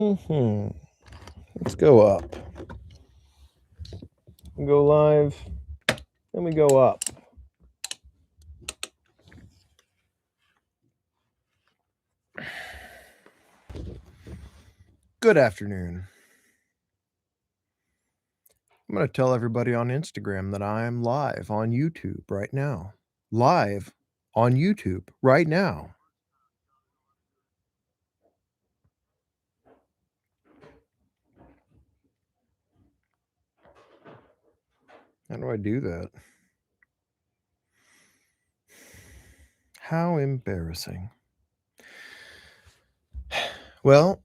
Let's go up. We go live, then we go up. Good afternoon. I'm going to tell everybody on Instagram that I am live on YouTube right now. Live on YouTube right now. How do I do that? How embarrassing. Well,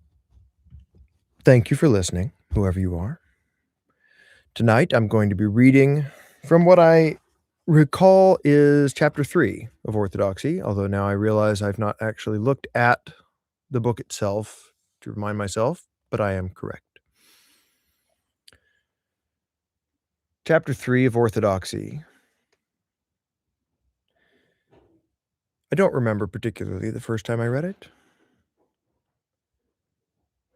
thank you for listening, whoever you are. Tonight, I'm going to be reading from what I recall is chapter 3 of Orthodoxy, although now I realize I've not actually looked at the book itself to remind myself, but I am correct. Chapter 3 of Orthodoxy. I don't remember particularly the first time I read it,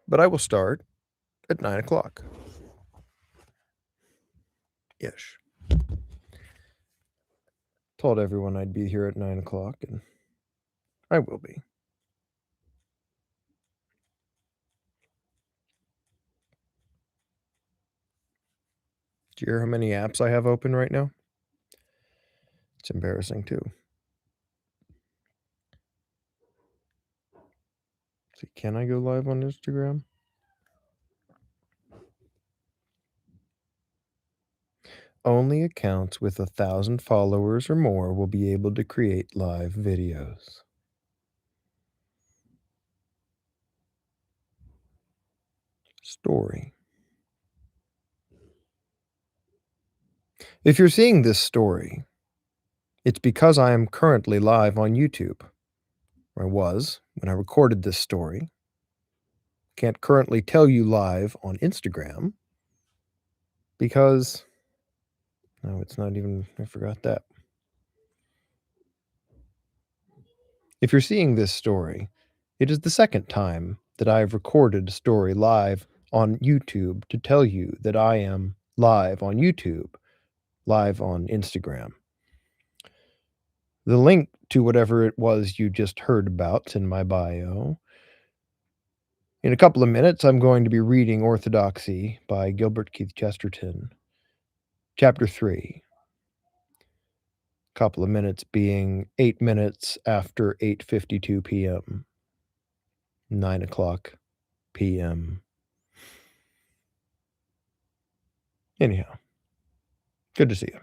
but I will start at 9 o'clock. Ish. Told everyone I'd be here at 9 o'clock, and I will be. Do you hear how many apps I have open right now? It's embarrassing too. See, can I go live on Instagram? Only accounts with 1,000 followers or more will be able to create live videos. Story. If you're seeing this story, it's because I am currently live on YouTube. Or I was when I recorded this story. Can't currently tell you live on Instagram because, no, it's not even, I forgot that. If you're seeing this story, it is the second time that I have recorded a story live on YouTube to tell you that I am live on YouTube, live on Instagram. The link to whatever it was you just heard about's in my bio. In a couple of minutes, I'm going to be reading Orthodoxy by Gilbert Keith Chesterton, Chapter 3. Couple of minutes being 8 minutes after 8:52 p.m. 9 o'clock p.m. Anyhow, good to see you.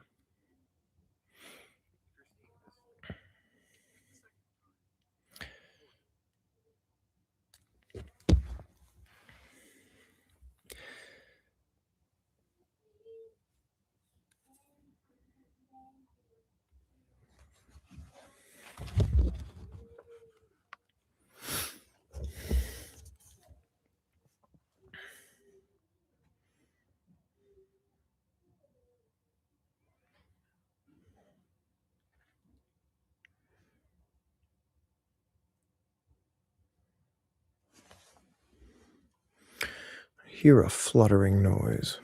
I hear a fluttering noise.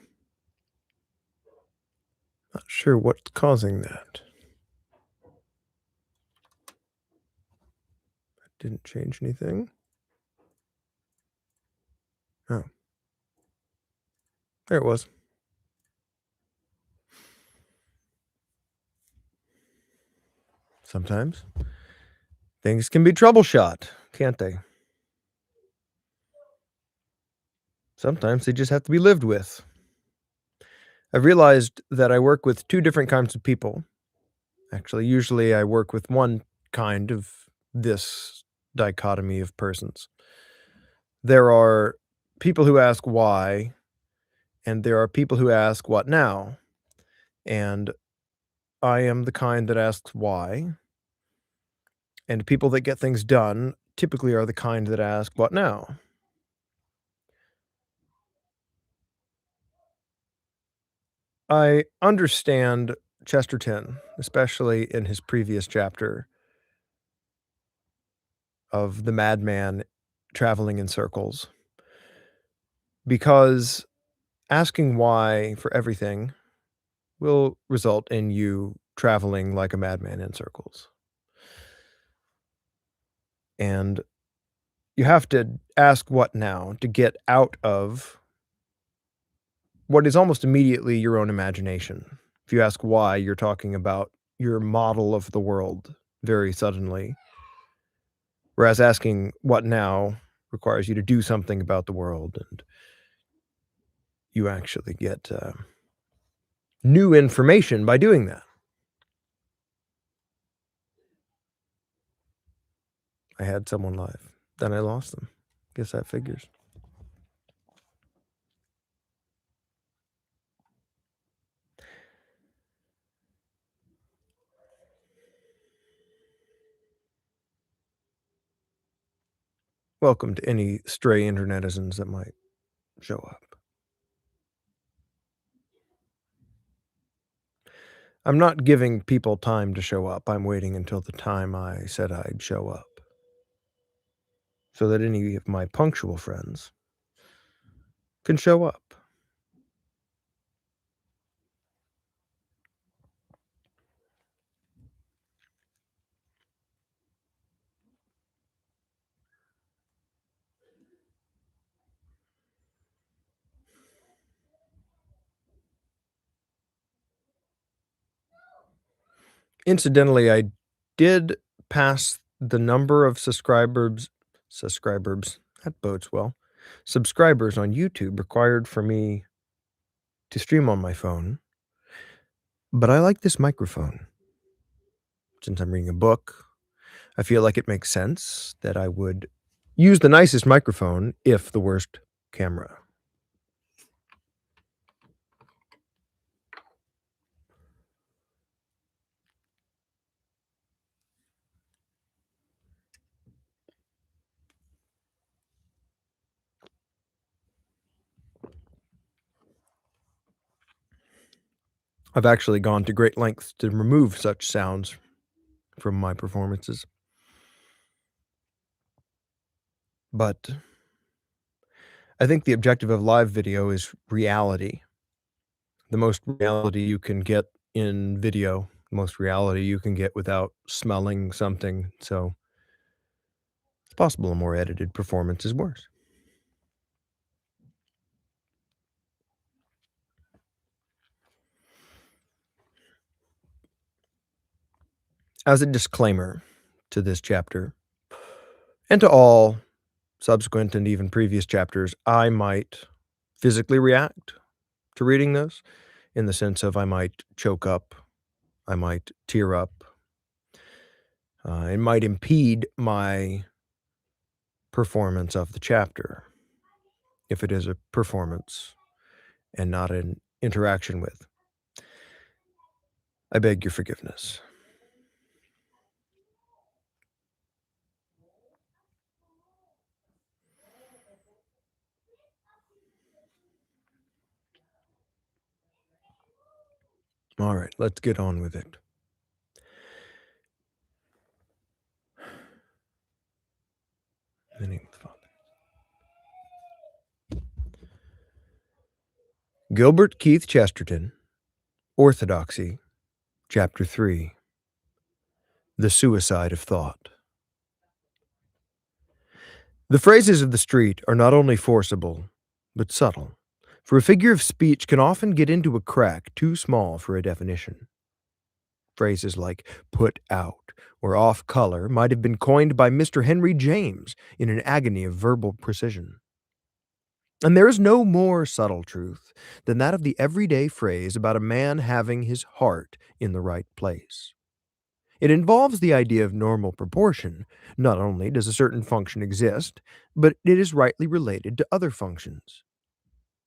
Not sure what's causing that. That didn't change anything. Oh. There it was. Sometimes things can be troubleshot, can't they? Sometimes they just have to be lived with. I've realized that I work with two different kinds of people. Actually, usually I work with one kind of this dichotomy of persons. There are people who ask why, and there are people who ask what now. And I am the kind that asks why. And people that get things done typically are the kind that ask what now. I understand Chesterton, especially in his previous chapter of the madman traveling in circles. because asking why for everything will result in you traveling like a madman in circles. And you have to ask what now to get out of what is almost immediately your own imagination. If you ask why, you're talking about your model of the world very suddenly, whereas asking what now requires you to do something about the world, and you actually get new information by doing that. I had someone live, then I lost them. Guess that figures. Welcome to any stray internetizens that might show up. I'm not giving people time to show up. I'm waiting until the time I said I'd show up, so that any of my punctual friends can show up. Incidentally, I did pass the number of subscribers, that bodes well, subscribers on YouTube required for me to stream on my phone, but I like this microphone. Since I'm reading a book, I feel like it makes sense that I would use the nicest microphone if the worst camera. I've actually gone to great lengths to remove such sounds from my performances. But I think the objective of live video is reality. The most reality you can get in video, the most reality you can get without smelling something, so it's possible a more edited performance is worse. As a disclaimer to this chapter, and to all subsequent and even previous chapters, I might physically react to reading this, in the sense of I might choke up, I might tear up. It might impede my performance of the chapter, if it is a performance and not an interaction with. I beg your forgiveness. All right, let's get on with it. In the name of the Father. Gilbert Keith Chesterton, Orthodoxy, Chapter 3. The Suicide of Thought. The phrases of the street are not only forcible, but subtle, for a figure of speech can often get into a crack too small for a definition. Phrases like put out or off color might have been coined by Mr. Henry James in an agony of verbal precision. And there is no more subtle truth than that of the everyday phrase about a man having his heart in the right place. It involves the idea of normal proportion. Not only does a certain function exist, but it is rightly related to other functions.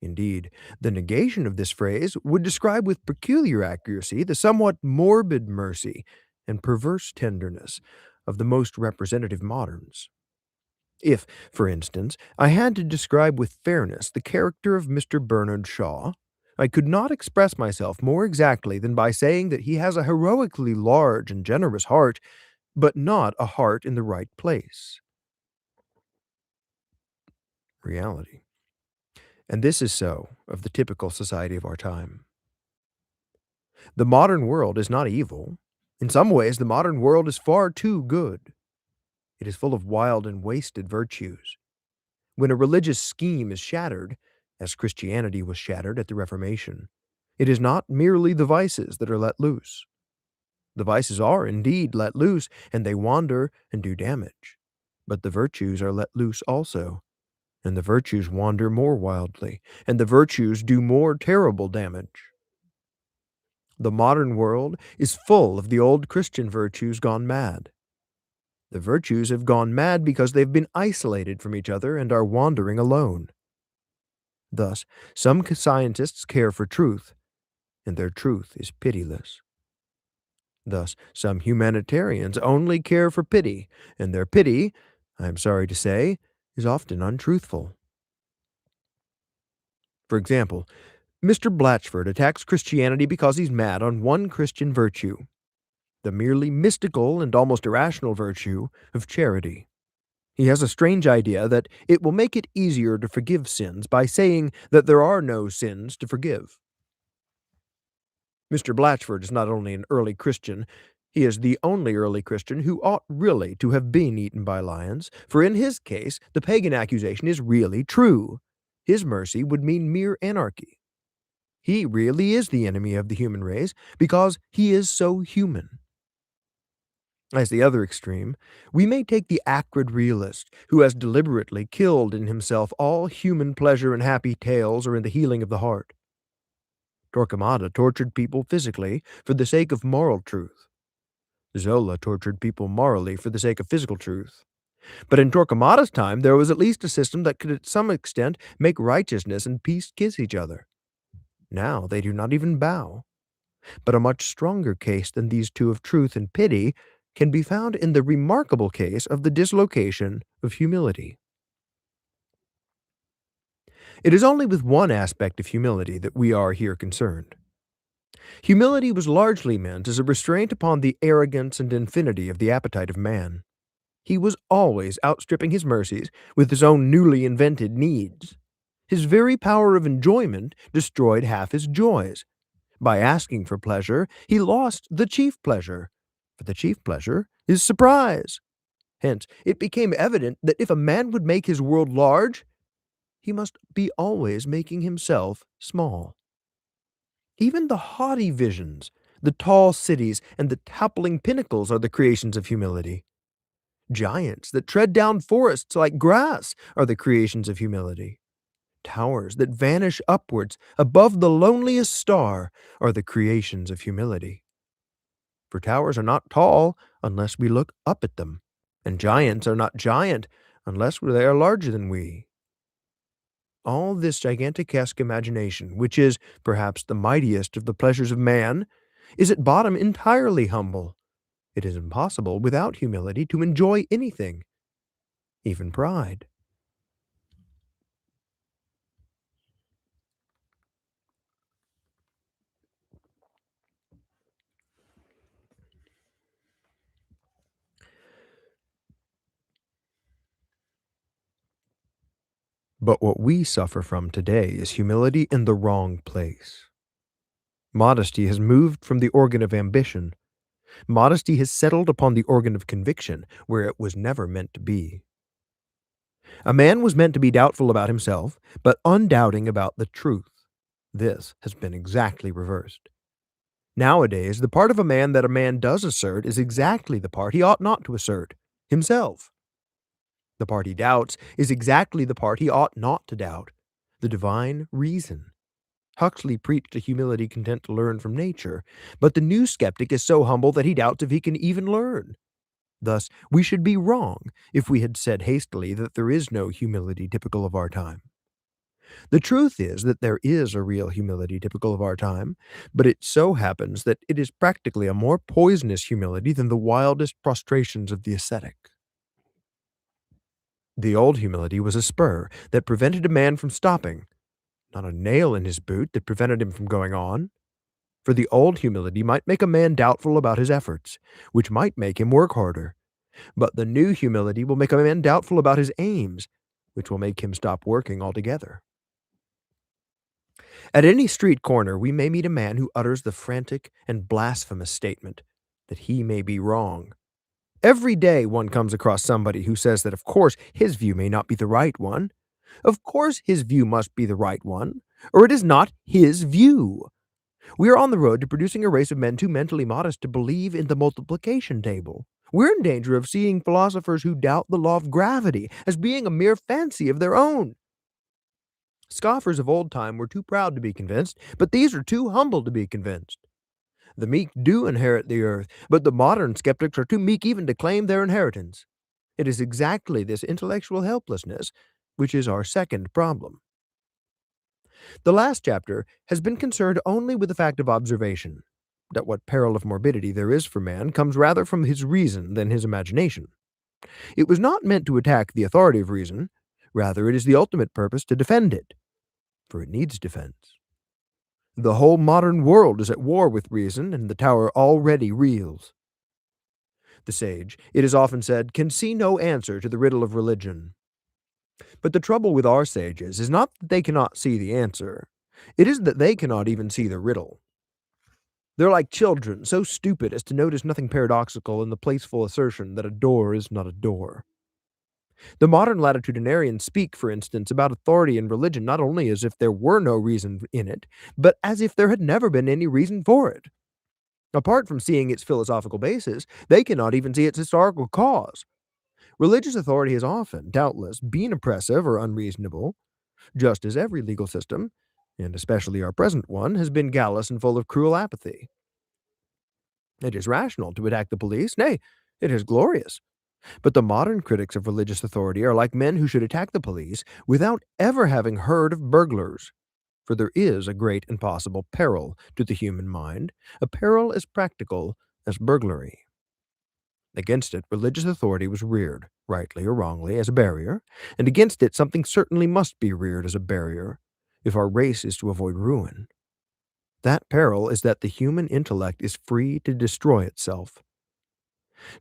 Indeed, the negation of this phrase would describe with peculiar accuracy the somewhat morbid mercy and perverse tenderness of the most representative moderns. If, for instance, I had to describe with fairness the character of Mr. Bernard Shaw, I could not express myself more exactly than by saying that he has a heroically large and generous heart, but not a heart in the right place. Reality. And this is so of the typical society of our time. The modern world is not evil. In some ways, the modern world is far too good. It is full of wild and wasted virtues. When a religious scheme is shattered, as Christianity was shattered at the Reformation, it is not merely the vices that are let loose. The vices are indeed let loose, and they wander and do damage. But the virtues are let loose also, and the virtues wander more wildly, and the virtues do more terrible damage. The modern world is full of the old Christian virtues gone mad. The virtues have gone mad because they've been isolated from each other and are wandering alone. Thus, some scientists care for truth, and their truth is pitiless. Thus, some humanitarians only care for pity, and their pity, I am sorry to say, is often untruthful. For example, Mr. Blatchford attacks Christianity because he's mad on one Christian virtue, the merely mystical and almost irrational virtue of charity. He has a strange idea that it will make it easier to forgive sins by saying that there are no sins to forgive. Mr. Blatchford is not only an early Christian, he is the only early Christian who ought really to have been eaten by lions, for in his case the pagan accusation is really true. His mercy would mean mere anarchy. He really is the enemy of the human race because he is so human. As the other extreme, we may take the acrid realist who has deliberately killed in himself all human pleasure in happy tales or in the healing of the heart. Torquemada tortured people physically for the sake of moral truth. Zola tortured people morally for the sake of physical truth. But in Torquemada's time, there was at least a system that could at some extent make righteousness and peace kiss each other. Now they do not even bow. But a much stronger case than these two of truth and pity can be found in the remarkable case of the dislocation of humility. It is only with one aspect of humility that we are here concerned. Humility was largely meant as a restraint upon the arrogance and infinity of the appetite of man. He was always outstripping his mercies with his own newly invented needs. His very power of enjoyment destroyed half his joys. By asking for pleasure, he lost the chief pleasure, for the chief pleasure is surprise. Hence, it became evident that if a man would make his world large, he must be always making himself small. Even the haughty visions, the tall cities, and the toppling pinnacles are the creations of humility. Giants that tread down forests like grass are the creations of humility. Towers that vanish upwards above the loneliest star are the creations of humility. For towers are not tall unless we look up at them, and giants are not giant unless they are larger than we. All this gigantesque imagination, which is perhaps the mightiest of the pleasures of man, is at bottom entirely humble. It is impossible without humility to enjoy anything, even pride. But what we suffer from today is humility in the wrong place. Modesty has moved from the organ of ambition. Modesty has settled upon the organ of conviction, where it was never meant to be. A man was meant to be doubtful about himself, but undoubting about the truth. This has been exactly reversed. Nowadays, the part of a man that a man does assert is exactly the part he ought not to assert, himself. The part he doubts is exactly the part he ought not to doubt, the divine reason. Huxley preached a humility content to learn from nature, but the new skeptic is so humble that he doubts if he can even learn. Thus, we should be wrong if we had said hastily that there is no humility typical of our time. The truth is that there is a real humility typical of our time, but it so happens that it is practically a more poisonous humility than the wildest prostrations of the ascetic. The old humility was a spur that prevented a man from stopping, not a nail in his boot that prevented him from going on. For the old humility might make a man doubtful about his efforts, which might make him work harder. But the new humility will make a man doubtful about his aims, which will make him stop working altogether. At any street corner, we may meet a man who utters the frantic and blasphemous statement that he may be wrong. Every day one comes across somebody who says that of course his view may not be the right one. Of course his view must be the right one, or it is not his view. We are on the road to producing a race of men too mentally modest to believe in the multiplication table. We're in danger of seeing philosophers who doubt the law of gravity as being a mere fancy of their own. Scoffers of old time were too proud to be convinced, but these are too humble to be convinced. The meek do inherit the earth, but the modern skeptics are too meek even to claim their inheritance. It is exactly this intellectual helplessness which is our second problem. The last chapter has been concerned only with the fact of observation, that what peril of morbidity there is for man comes rather from his reason than his imagination. It was not meant to attack the authority of reason, rather it is the ultimate purpose to defend it, for it needs defense. The whole modern world is at war with reason, and the tower already reels. The sage, it is often said, can see no answer to the riddle of religion. But the trouble with our sages is not that they cannot see the answer, it is that they cannot even see the riddle. They're like children, so stupid as to notice nothing paradoxical in the playful assertion that a door is not a door. The modern latitudinarians speak, for instance, about authority in religion not only as if there were no reason in it, but as if there had never been any reason for it. Apart from seeing its philosophical basis, they cannot even see its historical cause. Religious authority has often, doubtless, been oppressive or unreasonable, just as every legal system, and especially our present one, has been callous and full of cruel apathy. It is rational to attack the police, nay, it is glorious. But the modern critics of religious authority are like men who should attack the police without ever having heard of burglars. For there is a great and possible peril to the human mind, a peril as practical as burglary. Against it, religious authority was reared, rightly or wrongly, as a barrier, and against it something certainly must be reared as a barrier, if our race is to avoid ruin. That peril is that the human intellect is free to destroy itself.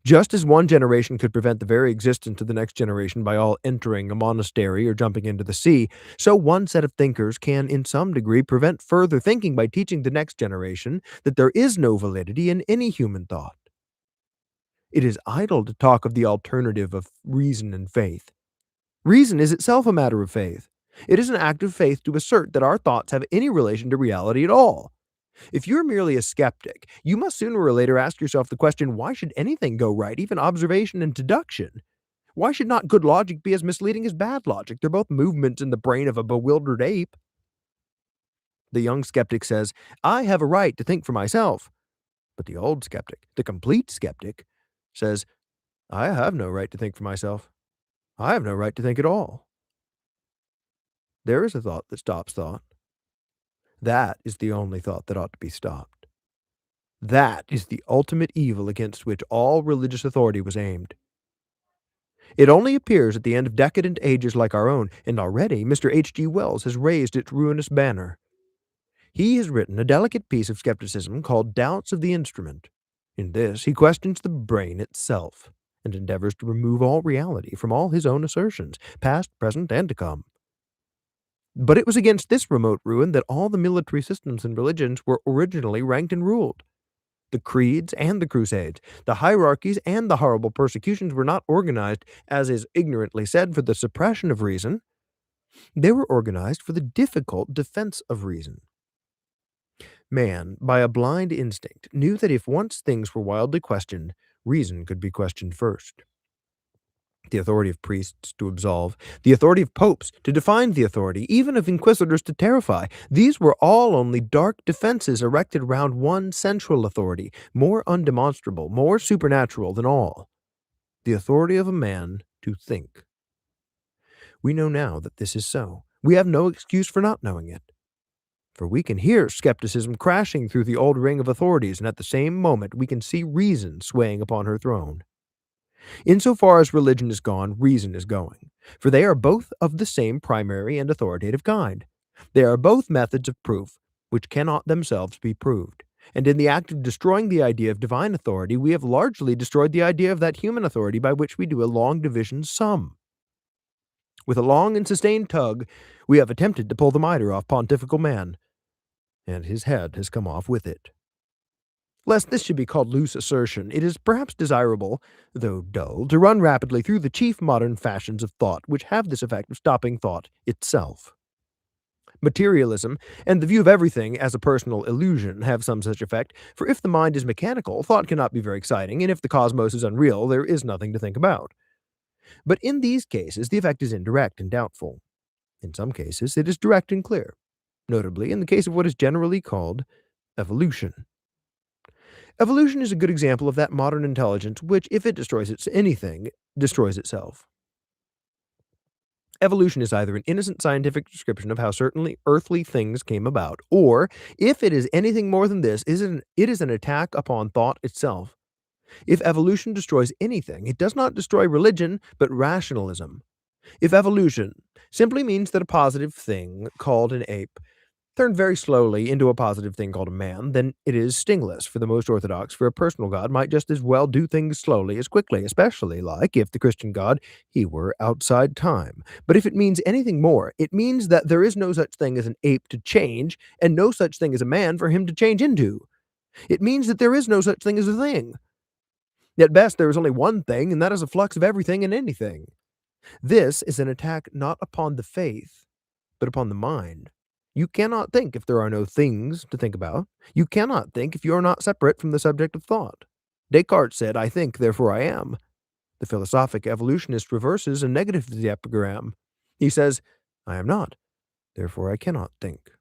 Just as one generation could prevent the very existence of the next generation by all entering a monastery or jumping into the sea, so one set of thinkers can, in some degree, prevent further thinking by teaching the next generation that there is no validity in any human thought. It is idle to talk of the alternative of reason and faith. Reason is itself a matter of faith. It is an act of faith to assert that our thoughts have any relation to reality at all. If you're merely a skeptic, you must sooner or later ask yourself the question, why should anything go right, even observation and deduction? Why should not good logic be as misleading as bad logic? They're both movements in the brain of a bewildered ape. The young skeptic says, I have a right to think for myself. But the old skeptic, the complete skeptic, says, I have no right to think for myself. I have no right to think at all. There is a thought that stops thought. That is the only thought that ought to be stopped. That is the ultimate evil against which all religious authority was aimed. It only appears at the end of decadent ages like our own, and already Mr. H.G. Wells has raised its ruinous banner. He has written a delicate piece of skepticism called Doubts of the Instrument. In this, he questions the brain itself, and endeavors to remove all reality from all his own assertions, past, present, and to come. But it was against this remote ruin that all the military systems and religions were originally ranked and ruled. The creeds and the crusades, the hierarchies and the horrible persecutions were not organized, as is ignorantly said, for the suppression of reason. They were organized for the difficult defense of reason. Man, by a blind instinct, knew that if once things were wildly questioned, reason could be questioned first. The authority of priests to absolve, the authority of popes to define the authority, even of inquisitors to terrify, these were all only dark defenses erected round one central authority, more undemonstrable, more supernatural than all, the authority of a man to think. We know now that this is so. We have no excuse for not knowing it. For we can hear skepticism crashing through the old ring of authorities, and at the same moment we can see reason swaying upon her throne. Insofar as religion is gone, reason is going, for they are both of the same primary and authoritative kind. They are both methods of proof, which cannot themselves be proved, and in the act of destroying the idea of divine authority, we have largely destroyed the idea of that human authority by which we do a long division sum. With a long and sustained tug, we have attempted to pull the mitre off pontifical man, and his head has come off with it. Lest this should be called loose assertion, it is perhaps desirable, though dull, to run rapidly through the chief modern fashions of thought which have this effect of stopping thought itself. Materialism and the view of everything as a personal illusion have some such effect, for if the mind is mechanical, thought cannot be very exciting, and if the cosmos is unreal, there is nothing to think about. But in these cases, the effect is indirect and doubtful. In some cases, it is direct and clear, notably in the case of what is generally called evolution. Evolution is a good example of that modern intelligence which, if it destroys anything, destroys itself. Evolution is either an innocent scientific description of how certain earthly things came about, or, if it is anything more than this, it is an attack upon thought itself. If evolution destroys anything, it does not destroy religion, but rationalism. If evolution simply means that a positive thing called an ape turned very slowly into a positive thing called a man, then it is stingless for the most orthodox, for a personal God might just as well do things slowly as quickly, especially like if the Christian God, he were outside time. But if it means anything more, it means that there is no such thing as an ape to change, and no such thing as a man for him to change into. It means that there is no such thing as a thing. At best, there is only one thing, and that is a flux of everything and anything. This is an attack not upon the faith, but upon the mind. You cannot think if there are no things to think about. You cannot think if you are not separate from the subject of thought. Descartes said, "I think, therefore I am." The philosophic evolutionist reverses and negatives the epigram. He says, "I am not, therefore I cannot think."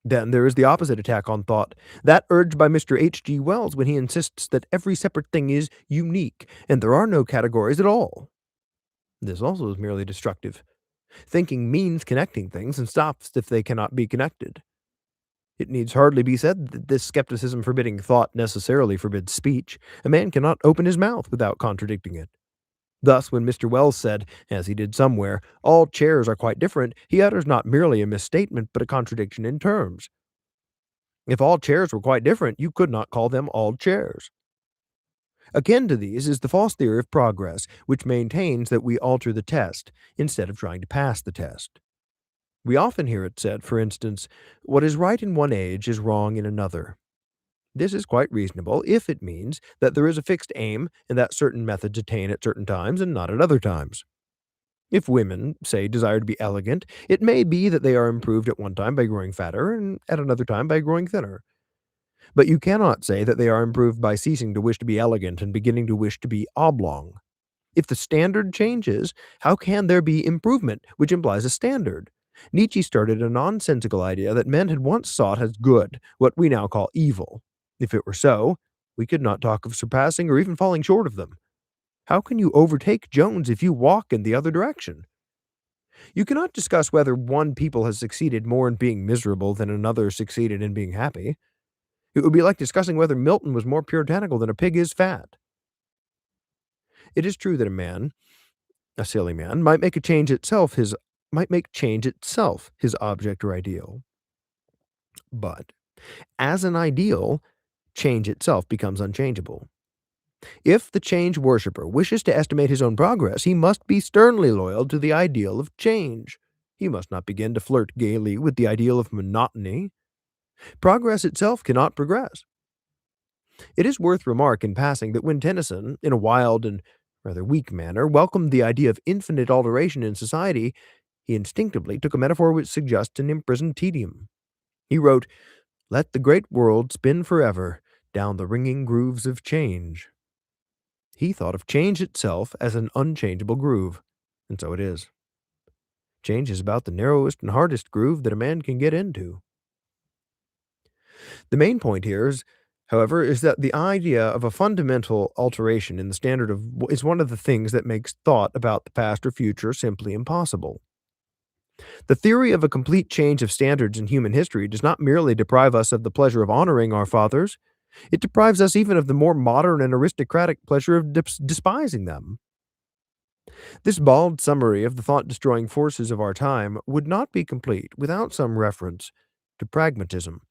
Then there is the opposite attack on thought, that urged by Mr. H.G. Wells when he insists that every separate thing is unique, and there are no categories at all. This also is merely destructive. Thinking means connecting things and stops if they cannot be connected. It needs hardly be said that this skepticism forbidding thought necessarily forbids speech. A man cannot open his mouth without contradicting it. Thus, when Mr. Wells said, as he did somewhere, all chairs are quite different, he utters not merely a misstatement, but a contradiction in terms. If all chairs were quite different, you could not call them all chairs. Akin to these is the false theory of progress, which maintains that we alter the test instead of trying to pass the test. We often hear it said, for instance, what is right in one age is wrong in another. This is quite reasonable if it means that there is a fixed aim and that certain methods attain at certain times and not at other times. If women, say, desire to be elegant, it may be that they are improved at one time by growing fatter and at another time by growing thinner. But you cannot say that they are improved by ceasing to wish to be elegant and beginning to wish to be oblong. If the standard changes, how can there be improvement, which implies a standard? Nietzsche started a nonsensical idea that men had once sought as good, what we now call evil. If it were so, we could not talk of surpassing or even falling short of them. How can you overtake Jones if you walk in the other direction? You cannot discuss whether one people has succeeded more in being miserable than another succeeded in being happy. It would be like discussing whether Milton was more puritanical than a pig is fat. It is true that a silly man, might make change itself his object or ideal. But as an ideal, change itself becomes unchangeable. If the change worshipper wishes to estimate his own progress, he must be sternly loyal to the ideal of change. He must not begin to flirt gaily with the ideal of monotony. Progress itself cannot progress. It is worth remark in passing that when Tennyson, in a wild and rather weak manner, welcomed the idea of infinite alteration in society, he instinctively took a metaphor which suggests an imprisoned tedium. He wrote, "Let the great world spin forever down the ringing grooves of change." He thought of change itself as an unchangeable groove, and so it is. Change is about the narrowest and hardest groove that a man can get into. The main point here is, however, is that the idea of a fundamental alteration in the standard is one of the things that makes thought about the past or future simply impossible. The theory of a complete change of standards in human history does not merely deprive us of the pleasure of honoring our fathers, it deprives us even of the more modern and aristocratic pleasure of despising them. This bald summary of the thought-destroying forces of our time would not be complete without some reference to pragmatism.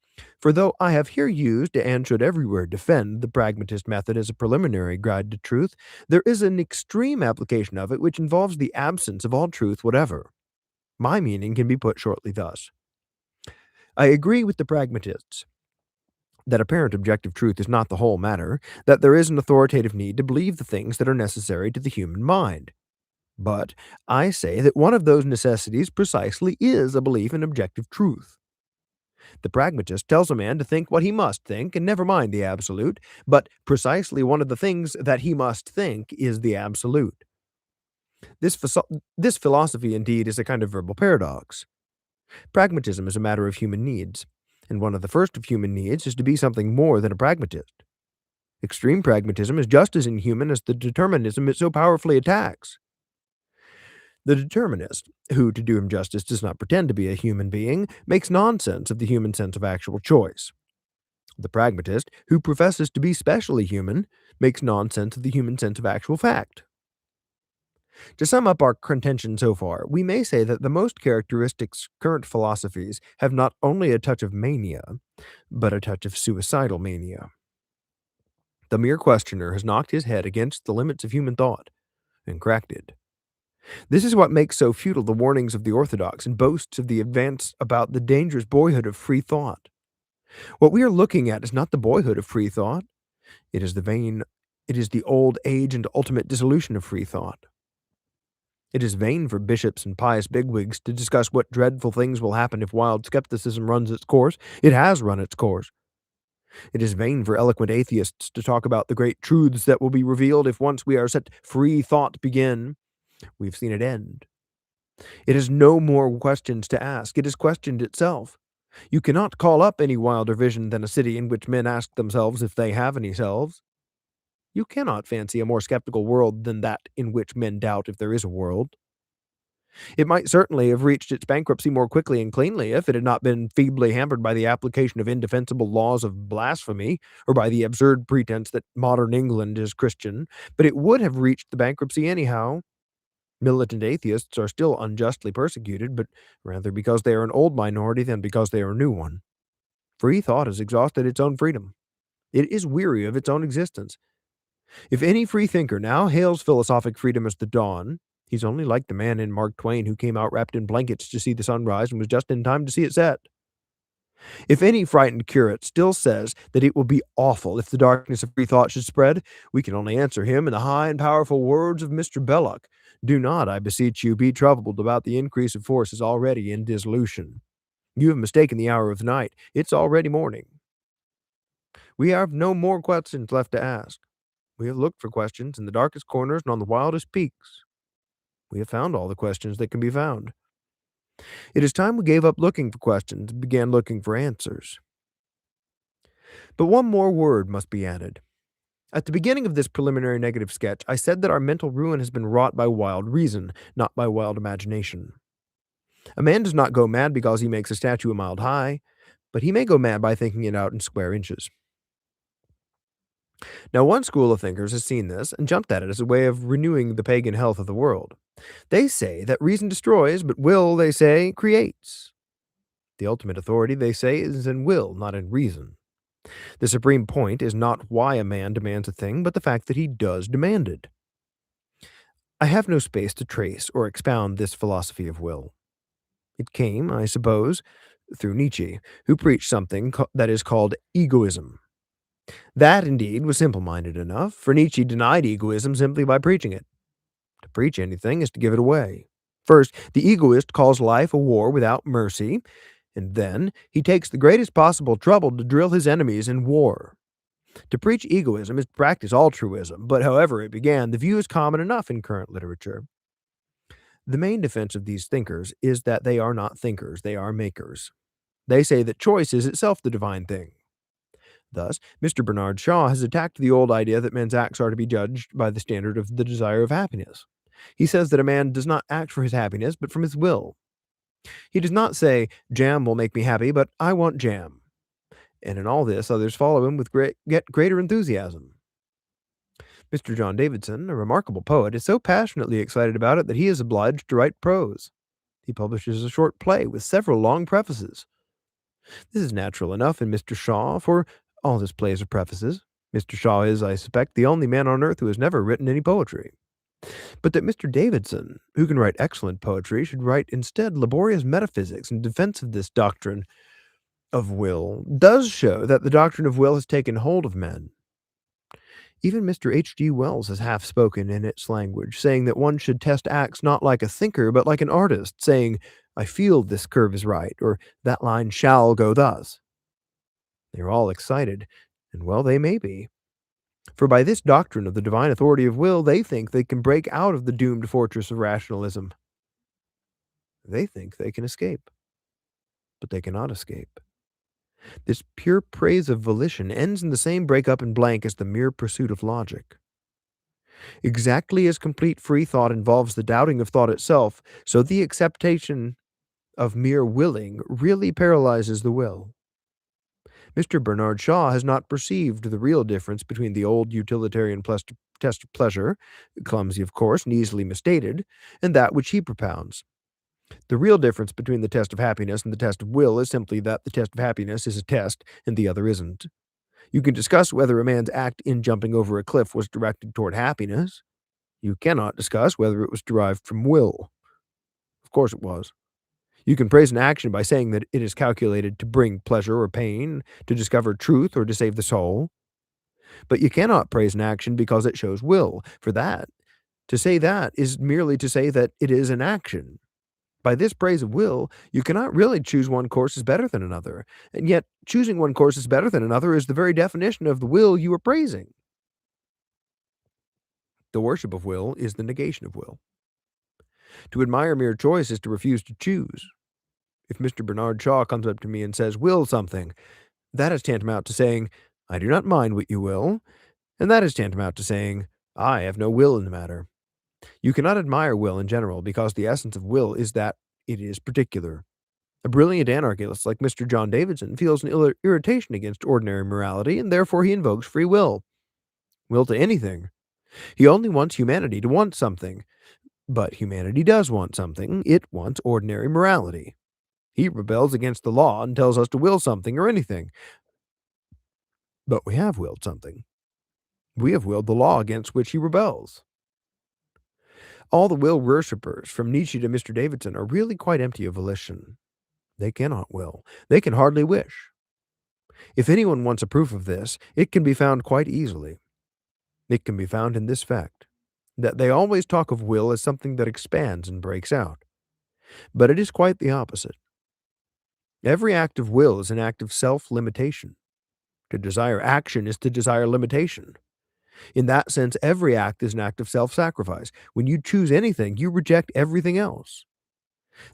For though I have here used, and should everywhere defend, the pragmatist method as a preliminary guide to truth, there is an extreme application of it which involves the absence of all truth whatever. My meaning can be put shortly thus. I agree with the pragmatists that apparent objective truth is not the whole matter, that there is an authoritative need to believe the things that are necessary to the human mind. But I say that one of those necessities precisely is a belief in objective truth. The pragmatist tells a man to think what he must think and never mind the absolute, but precisely one of the things that he must think is the absolute. This philosophy, indeed, is a kind of verbal paradox. Pragmatism is a matter of human needs, and one of the first of human needs is to be something more than a pragmatist. Extreme pragmatism is just as inhuman as the determinism it so powerfully attacks. The determinist, who, to do him justice, does not pretend to be a human being, makes nonsense of the human sense of actual choice. The pragmatist, who professes to be specially human, makes nonsense of the human sense of actual fact. To sum up our contention so far, we may say that the most characteristics current philosophies have not only a touch of mania, but a touch of suicidal mania. The mere questioner has knocked his head against the limits of human thought and cracked it. This is what makes so futile the warnings of the orthodox and boasts of the advance about the dangerous boyhood of free thought. What we are looking at is not the boyhood of free thought, it is the old age and ultimate dissolution of free thought. It is vain for bishops and pious bigwigs to discuss what dreadful things will happen if wild skepticism runs its course. It has run its course. It is vain for eloquent atheists to talk about the great truths that will be revealed if once we are set free thought begin. We've seen it end. It has no more questions to ask. It has questioned itself. You cannot call up any wilder vision than a city in which men ask themselves if they have any selves. You cannot fancy a more skeptical world than that in which men doubt if there is a world. It might certainly have reached its bankruptcy more quickly and cleanly if it had not been feebly hampered by the application of indefensible laws of blasphemy, or by the absurd pretense that modern England is Christian, but it would have reached the bankruptcy anyhow. Militant atheists are still unjustly persecuted, but rather because they are an old minority than because they are a new one. Free thought has exhausted its own freedom. It is weary of its own existence. If any free thinker now hails philosophic freedom as the dawn, he's only like the man in Mark Twain who came out wrapped in blankets to see the sun rise and was just in time to see it set. If any frightened curate still says that it will be awful if the darkness of free thought should spread, we can only answer him in the high and powerful words of Mr. Belloc. Do not, I beseech you, be troubled about the increase of forces already in dissolution. You have mistaken the hour of the night. It's already morning. We have no more questions left to ask. We have looked for questions in the darkest corners and on the wildest peaks. We have found all the questions that can be found. It is time we gave up looking for questions and began looking for answers. But one more word must be added. At the beginning of this preliminary negative sketch, I said that our mental ruin has been wrought by wild reason, not by wild imagination. A man does not go mad because he makes a statue a mile high, but he may go mad by thinking it out in square inches. Now, one school of thinkers has seen this and jumped at it as a way of renewing the pagan health of the world. They say that reason destroys, but will, they say, creates. The ultimate authority, they say, is in will, not in reason. The supreme point is not why a man demands a thing, but the fact that he does demand it. I have no space to trace or expound this philosophy of will. It came, I suppose, through Nietzsche, who preached something that is called egoism. That, indeed, was simple-minded enough, for Nietzsche denied egoism simply by preaching it. To preach anything is to give it away. First, the egoist calls life a war without mercy, and then he takes the greatest possible trouble to drill his enemies in war. To preach egoism is to practice altruism, but however it began, the view is common enough in current literature. The main defense of these thinkers is that they are not thinkers, they are makers. They say that choice is itself the divine thing. Thus, Mr. Bernard Shaw has attacked the old idea that men's acts are to be judged by the standard of the desire of happiness. He says that a man does not act for his happiness, but from his will. He does not say, jam will make me happy, but I want jam. And in all this, others follow him with yet greater enthusiasm. Mr. John Davidson, a remarkable poet, is so passionately excited about it that he is obliged to write prose. He publishes a short play with several long prefaces. This is natural enough in Mr. Shaw, for all his plays are prefaces. Mr. Shaw is, I suspect, the only man on earth who has never written any poetry. But that Mr. Davidson, who can write excellent poetry, should write instead laborious metaphysics in defense of this doctrine of will, does show that the doctrine of will has taken hold of men. Even Mr. H.G. Wells has half spoken in its language, saying that one should test acts not like a thinker, but like an artist, saying, I feel this curve is right, or that line shall go thus. They are all excited, and well they may be. For by this doctrine of the divine authority of will, they think they can break out of the doomed fortress of rationalism. They think they can escape, but they cannot escape. This pure praise of volition ends in the same breakup and blank as the mere pursuit of logic. Exactly as complete free thought involves the doubting of thought itself, so the acceptation of mere willing really paralyzes the will. Mr. Bernard Shaw has not perceived the real difference between the old utilitarian test of pleasure, clumsy of course and easily misstated, and that which he propounds. The real difference between the test of happiness and the test of will is simply that the test of happiness is a test and the other isn't. You can discuss whether a man's act in jumping over a cliff was directed toward happiness. You cannot discuss whether it was derived from will. Of course it was. You can praise an action by saying that it is calculated to bring pleasure or pain, to discover truth, or to save the soul. But you cannot praise an action because it shows will, for that, to say that is merely to say that it is an action. By this praise of will, you cannot really choose one course as better than another, and yet choosing one course as better than another is the very definition of the will you are praising. The worship of will is the negation of will. To admire mere choice is to refuse to choose. If Mr. Bernard Shaw comes up to me and says, will something, that is tantamount to saying, I do not mind what you will, and that is tantamount to saying, I have no will in the matter. You cannot admire will in general, because the essence of will is that it is particular. A brilliant anarchist like Mr. John Davidson feels an irritation against ordinary morality, and therefore he invokes free will. Will to anything. He only wants humanity to want something. But humanity does want something. It wants ordinary morality. He rebels against the law and tells us to will something or anything. But we have willed something. We have willed the law against which he rebels. All the will worshippers, from Nietzsche to Mr. Davidson, are really quite empty of volition. They cannot will. They can hardly wish. If anyone wants a proof of this, it can be found quite easily. It can be found in this fact, that they always talk of will as something that expands and breaks out. But it is quite the opposite. Every act of will is an act of self-limitation. To desire action is to desire limitation. In that sense, every act is an act of self-sacrifice. When you choose anything, you reject everything else.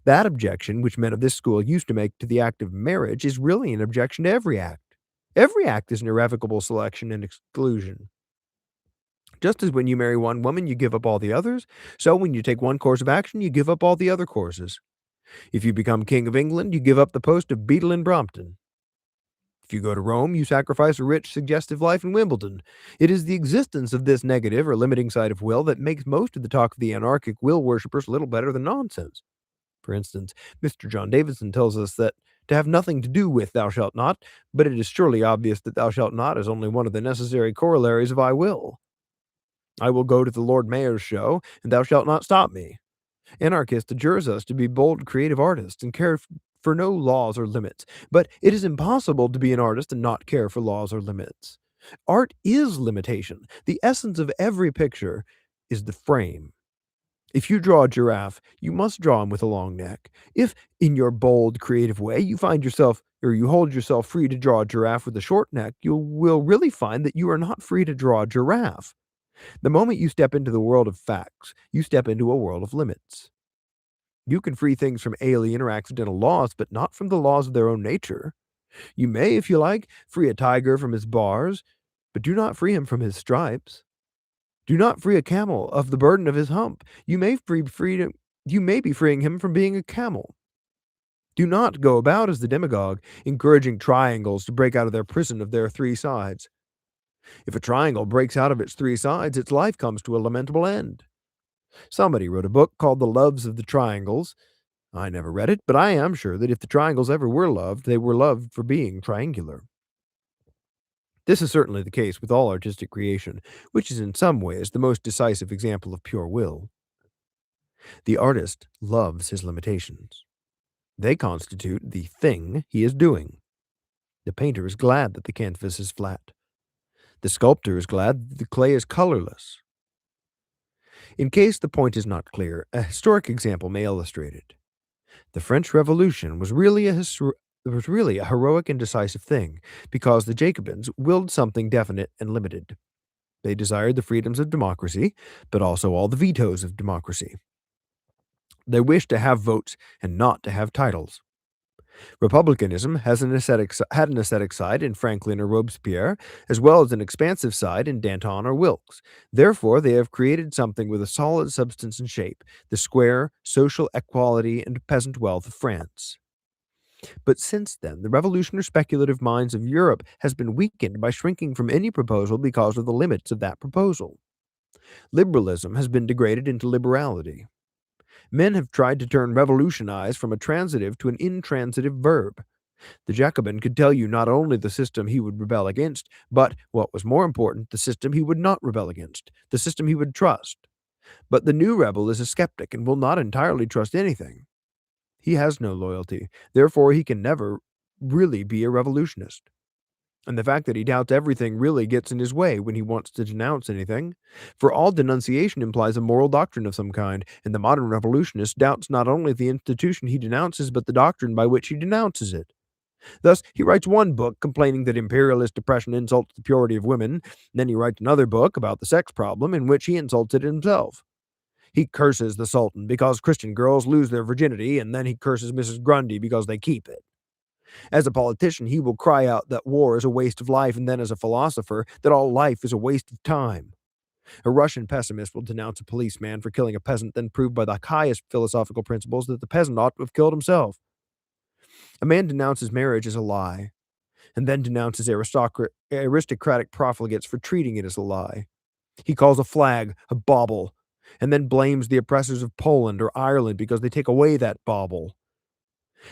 That objection, which men of this school used to make to the act of marriage, is really an objection to every act. Every act is an irrevocable selection and exclusion. Just as when you marry one woman, you give up all the others, so when you take one course of action, you give up all the other courses. If you become King of England, you give up the post of beadle in Brompton. If you go to Rome, you sacrifice a rich, suggestive life in Wimbledon. It is the existence of this negative or limiting side of will that makes most of the talk of the anarchic will worshippers little better than nonsense. For instance, Mr. John Davidson tells us that to have nothing to do with thou shalt not, but it is surely obvious that thou shalt not is only one of the necessary corollaries of I will. I will go to the Lord Mayor's show, and thou shalt not stop me. Anarchist adjures us to be bold, creative artists and care for no laws or limits. But it is impossible to be an artist and not care for laws or limits. Art is limitation. The essence of every picture is the frame. If you draw a giraffe, you must draw him with a long neck. If, in your bold, creative way, you find yourself or you hold yourself free to draw a giraffe with a short neck, you will really find that you are not free to draw a giraffe. The moment you step into the world of facts, you step into a world of limits. You can free things from alien or accidental laws, but not from the laws of their own nature. You may, if you like, free a tiger from his bars, but do not free him from his stripes. Do not free a camel of the burden of his hump. You may be freeing him from being a camel. Do not go about as the demagogue, encouraging triangles to break out of their prison of their three sides. If a triangle breaks out of its three sides, its life comes to a lamentable end. Somebody wrote a book called The Loves of the Triangles. I never read it, but I am sure that if the triangles ever were loved, they were loved for being triangular. This is certainly the case with all artistic creation, which is in some ways the most decisive example of pure will. The artist loves his limitations. They constitute the thing he is doing. The painter is glad that the canvas is flat. The sculptor is glad that the clay is colorless. In case the point is not clear, a historic example may illustrate it. The French Revolution was really a heroic and decisive thing, because the Jacobins willed something definite and limited. They desired the freedoms of democracy, but also all the vetoes of democracy. They wished to have votes and not to have titles. Republicanism had an ascetic side in Franklin or Robespierre, as well as an expansive side in Danton or Wilkes. Therefore, they have created something with a solid substance and shape, the square, social equality, and peasant wealth of France. But since then, the revolutionary speculative minds of Europe has been weakened by shrinking from any proposal because of the limits of that proposal. Liberalism has been degraded into liberality. Men have tried to turn revolutionize from a transitive to an intransitive verb. The Jacobin could tell you not only the system he would rebel against, but, what was more important, the system he would not rebel against, the system he would trust. But the new rebel is a skeptic and will not entirely trust anything. He has no loyalty, therefore he can never really be a revolutionist. And the fact that he doubts everything really gets in his way when he wants to denounce anything. For all denunciation implies a moral doctrine of some kind, and the modern revolutionist doubts not only the institution he denounces, but the doctrine by which he denounces it. Thus, he writes one book complaining that imperialist oppression insults the purity of women, and then he writes another book about the sex problem in which he insults it himself. He curses the Sultan because Christian girls lose their virginity, and then he curses Mrs. Grundy because they keep it. As a politician, he will cry out that war is a waste of life, and then as a philosopher, that all life is a waste of time. A Russian pessimist will denounce a policeman for killing a peasant, then prove by the highest philosophical principles that the peasant ought to have killed himself. A man denounces marriage as a lie, and then denounces aristocratic profligates for treating it as a lie. He calls a flag a bauble, and then blames the oppressors of Poland or Ireland because they take away that bauble.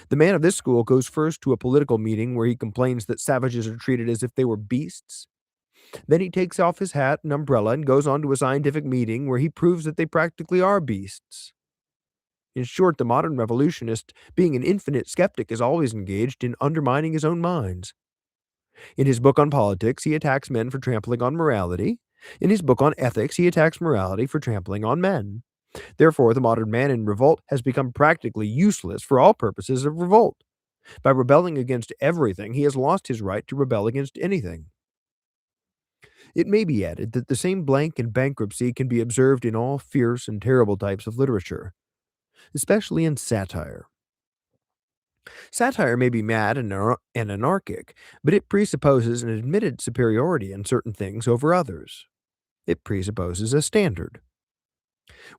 The man of this school goes first to a political meeting where he complains that savages are treated as if they were beasts. Then he takes off his hat and umbrella and goes on to a scientific meeting where he proves that they practically are beasts. In short, the modern revolutionist, being an infinite skeptic, is always engaged in undermining his own minds. In his book on politics, he attacks men for trampling on morality. In his book on ethics, he attacks morality for trampling on men. Therefore, the modern man in revolt has become practically useless for all purposes of revolt. By rebelling against everything, he has lost his right to rebel against anything. It may be added that the same blank and bankruptcy can be observed in all fierce and terrible types of literature, especially in satire. Satire may be mad and anarchic, but it presupposes an admitted superiority in certain things over others. It presupposes a standard.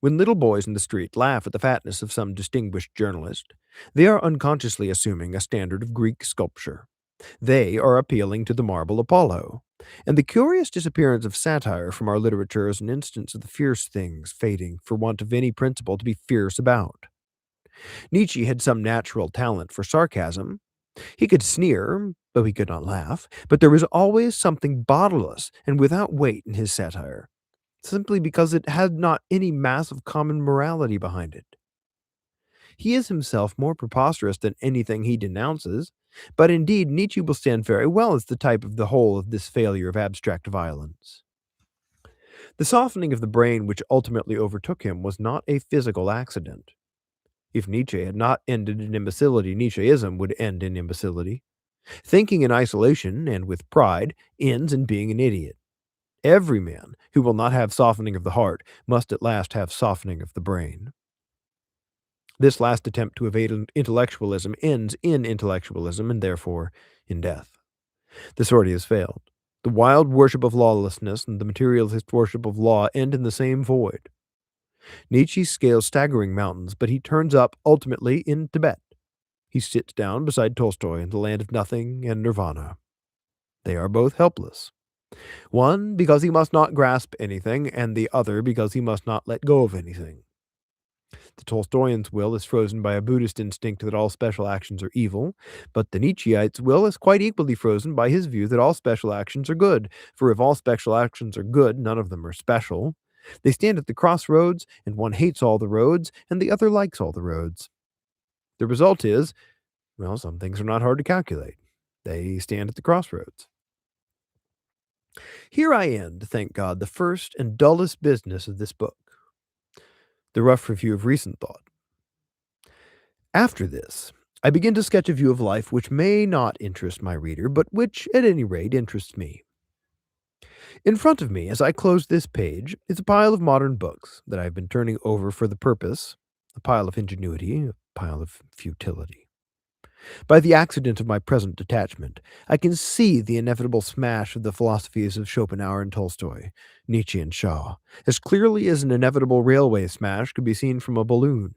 When little boys in the street laugh at the fatness of some distinguished journalist, they are unconsciously assuming a standard of Greek sculpture. They are appealing to the marble Apollo. And the curious disappearance of satire from our literature is an instance of the fierce things fading for want of any principle to be fierce about. Nietzsche had some natural talent for sarcasm. He could sneer, though he could not laugh, but there was always something bodiless and without weight in his satire, simply because it had not any mass of common morality behind it. He is himself more preposterous than anything he denounces, but indeed Nietzsche will stand very well as the type of the whole of this failure of abstract violence. The softening of the brain which ultimately overtook him was not a physical accident. If Nietzsche had not ended in imbecility, Nietzscheism would end in imbecility. Thinking in isolation and with pride ends in being an idiot. Every man who will not have softening of the heart must at last have softening of the brain. This last attempt to evade intellectualism ends in intellectualism and therefore in death. The sortie has failed. The wild worship of lawlessness and the materialist worship of law end in the same void. Nietzsche scales staggering mountains, but he turns up ultimately in Tibet. He sits down beside Tolstoy in the land of nothing and nirvana. They are both helpless. One because he must not grasp anything, and the other because he must not let go of anything. The Tolstoyan's will is frozen by a Buddhist instinct that all special actions are evil, but the Nietzscheite's will is quite equally frozen by his view that all special actions are good, for if all special actions are good, none of them are special. They stand at the crossroads, and one hates all the roads, and the other likes all the roads. The result is, well, some things are not hard to calculate. They stand at the crossroads. Here I end, thank God, the first and dullest business of this book, the rough review of recent thought. After this, I begin to sketch a view of life which may not interest my reader, but which, at any rate, interests me. In front of me, as I close this page, is a pile of modern books that I have been turning over for the purpose, a pile of ingenuity, a pile of futility. By the accident of my present detachment, I can see the inevitable smash of the philosophies of Schopenhauer and Tolstoy, Nietzsche and Shaw, as clearly as an inevitable railway smash could be seen from a balloon.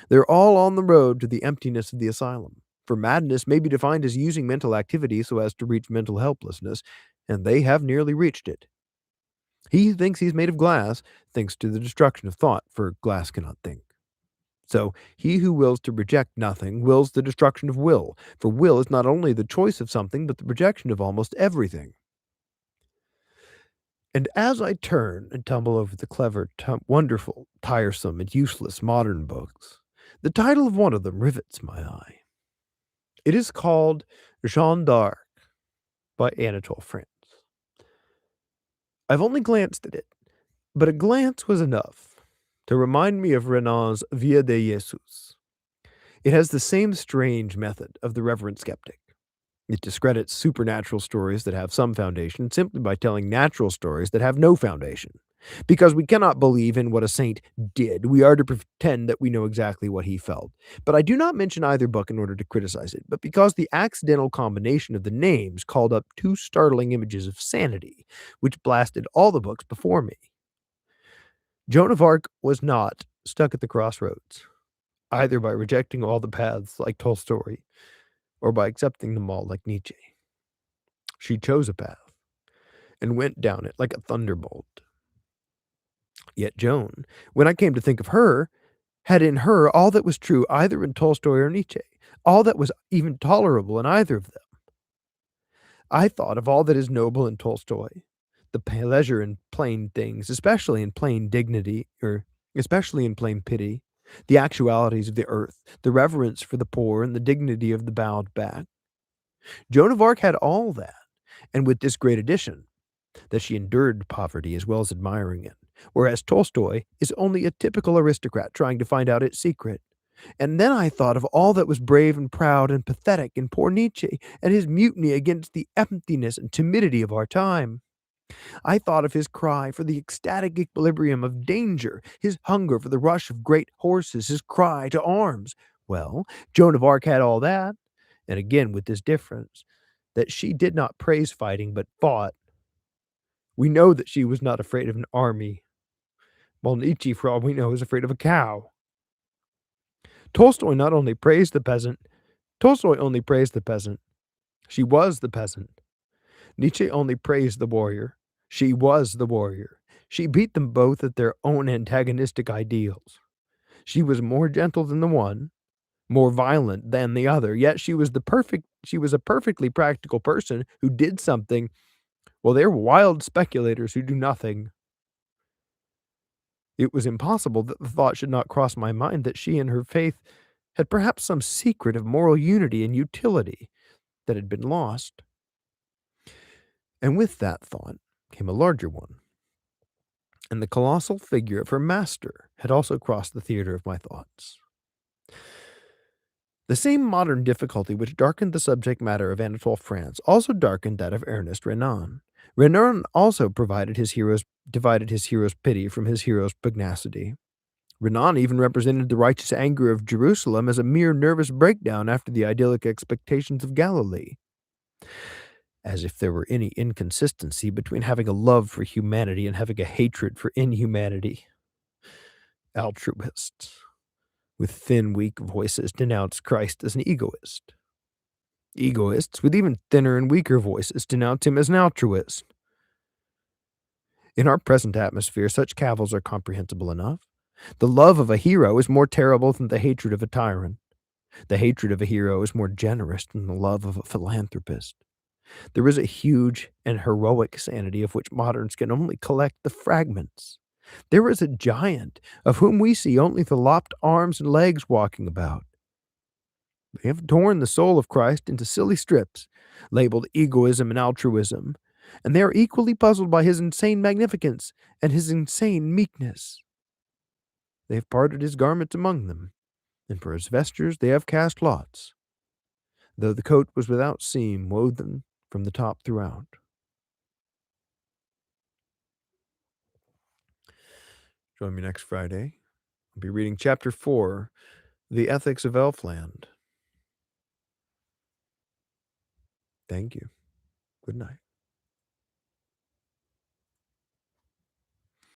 They're all on the road to the emptiness of the asylum, for madness may be defined as using mental activity so as to reach mental helplessness, and they have nearly reached it. He who thinks he's made of glass thinks to the destruction of thought, for glass cannot think. So he who wills to reject nothing wills the destruction of will, for will is not only the choice of something, but the rejection of almost everything. And as I turn and tumble over the clever, wonderful, tiresome, and useless modern books, the title of one of them rivets my eye. It is called Jeanne d'Arc by Anatole France. I've only glanced at it, but a glance was enough to remind me of Renan's Via de Jesus. It has the same strange method of the reverent skeptic. It discredits supernatural stories that have some foundation simply by telling natural stories that have no foundation. Because we cannot believe in what a saint did, we are to pretend that we know exactly what he felt. But I do not mention either book in order to criticize it, but because the accidental combination of the names called up two startling images of sanity, which blasted all the books before me. Joan of Arc was not stuck at the crossroads, either by rejecting all the paths like Tolstoy, or by accepting them all like Nietzsche. She chose a path, and went down it like a thunderbolt. Yet Joan, when I came to think of her, had in her all that was true either in Tolstoy or Nietzsche, all that was even tolerable in either of them. I thought of all that is noble in Tolstoy, the pleasure in plain things, especially in plain dignity, or especially in plain pity, the actualities of the earth, the reverence for the poor, and the dignity of the bowed back. Joan of Arc had all that, and with this great addition, that she endured poverty as well as admiring it, whereas Tolstoy is only a typical aristocrat trying to find out its secret. And then I thought of all that was brave and proud and pathetic in poor Nietzsche and his mutiny against the emptiness and timidity of our time. I thought of his cry for the ecstatic equilibrium of danger, his hunger for the rush of great horses, his cry to arms. Well, Joan of Arc had all that, and again with this difference, that she did not praise fighting but fought. We know that she was not afraid of an army, while Nietzsche, for all we know, is afraid of a cow. Tolstoy not only praised the peasant, Tolstoy only praised the peasant. She was the peasant. Nietzsche only praised the warrior. She was the warrior. She beat them both at their own antagonistic ideals. She was more gentle than the one, more violent than the other, yet she was a perfectly practical person who did something, while they're wild speculators who do nothing. It was impossible that the thought should not cross my mind that she and her faith had perhaps some secret of moral unity and utility that had been lost. And with that thought came a larger one, and the colossal figure of her master had also crossed the theater of my thoughts. The same modern difficulty which darkened the subject matter of Anatole France also darkened that of Ernest Renan. Renan also divided his hero's pity from his hero's pugnacity. Renan even represented the righteous anger of Jerusalem as a mere nervous breakdown after the idyllic expectations of Galilee. As if there were any inconsistency between having a love for humanity and having a hatred for inhumanity. Altruists, with thin, weak voices, denounce Christ as an egoist. Egoists, with even thinner and weaker voices, denounce him as an altruist. In our present atmosphere, such cavils are comprehensible enough. The love of a hero is more terrible than the hatred of a tyrant. The hatred of a hero is more generous than the love of a philanthropist. There is a huge and heroic sanity of which moderns can only collect the fragments. There is a giant of whom we see only the lopped arms and legs walking about. They have torn the soul of Christ into silly strips, labeled egoism and altruism, and they are equally puzzled by his insane magnificence and his insane meekness. They have parted his garments among them, and for his vestures they have cast lots, though the coat was without seam woven from the top throughout. Join me next Friday. I'll be reading Chapter 4, The Ethics of Elfland. Thank you. Good night.